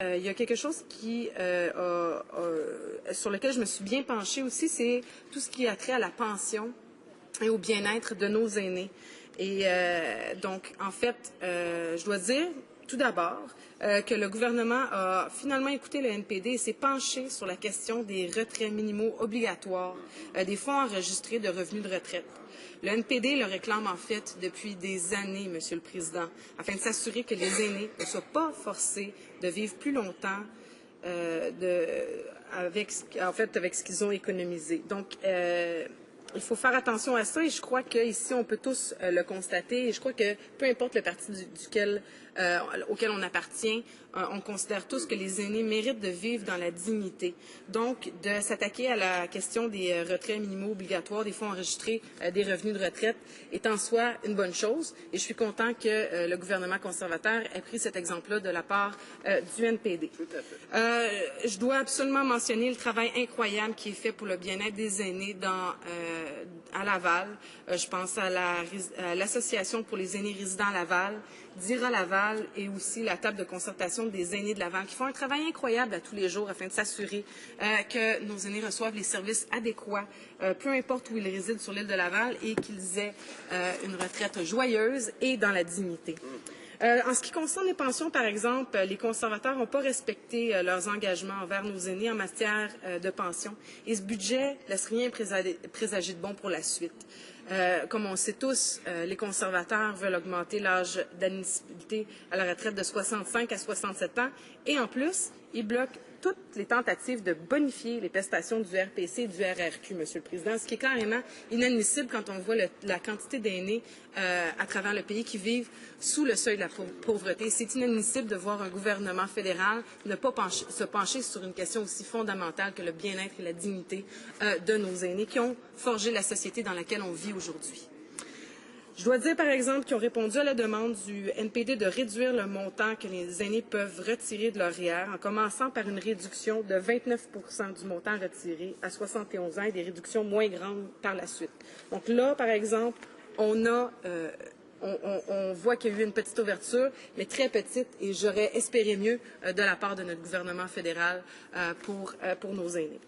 Il y a quelque chose sur lequel je me suis bien penchée aussi, c'est tout ce qui a trait à la pension et au bien-être de nos aînés. Et donc, en fait, je dois dire tout d'abord que le gouvernement a finalement écouté le NPD et s'est penché sur la question des retraits minimaux obligatoires des fonds enregistrés de revenus de retraite. Le NPD le réclame en fait depuis des années, Monsieur le Président, afin de s'assurer que les aînés ne soient pas forcés de vivre plus longtemps avec ce qu'ils ont économisé. Donc, il faut faire attention à ça et je crois qu'ici, on peut tous le constater et je crois que peu importe le parti auquel on appartient, on considère tous que les aînés méritent de vivre dans la dignité. Donc, de s'attaquer à la question des retraits minimaux obligatoires, des fonds enregistrés des revenus de retraite est en soi une bonne chose et je suis content que le gouvernement conservateur ait pris cet exemple-là de la part du NPD. Tout à fait. Je dois absolument mentionner le travail incroyable qui est fait pour le bien-être des aînés à Laval. Je pense à l'Association pour les aînés résidents à Laval, d'IRA Laval et aussi la table de concertation des aînés de Laval qui font un travail incroyable à tous les jours afin de s'assurer que nos aînés reçoivent les services adéquats, peu importe où ils résident sur l'île de Laval et qu'ils aient une retraite joyeuse et dans la dignité. En ce qui concerne les pensions, par exemple, les conservateurs n'ont pas respecté leurs engagements envers nos aînés en matière de pension. Et ce budget ne laisse rien présager de bon pour la suite. Comme on sait tous, les conservateurs veulent augmenter l'âge d'admissibilité à la retraite de 65 à 67 ans. Et en plus, ils bloquent toutes les tentatives de bonifier les prestations du RPC et du RRQ, Monsieur le Président, ce qui est carrément inadmissible quand on voit la quantité d'aînés à travers le pays qui vivent sous le seuil de la pauvreté. C'est inadmissible de voir un gouvernement fédéral ne pas se pencher sur une question aussi fondamentale que le bien-être et la dignité de nos aînés qui ont forgé la société dans laquelle on vit aujourd'hui. Je dois dire, par exemple, qu'ils ont répondu à la demande du NPD de réduire le montant que les aînés peuvent retirer de leur REER, en commençant par une réduction de 29 du montant retiré à 71 ans et des réductions moins grandes par la suite. Donc là, par exemple, on voit qu'il y a eu une petite ouverture, mais très petite, et j'aurais espéré mieux de la part de notre gouvernement fédéral pour nos aînés.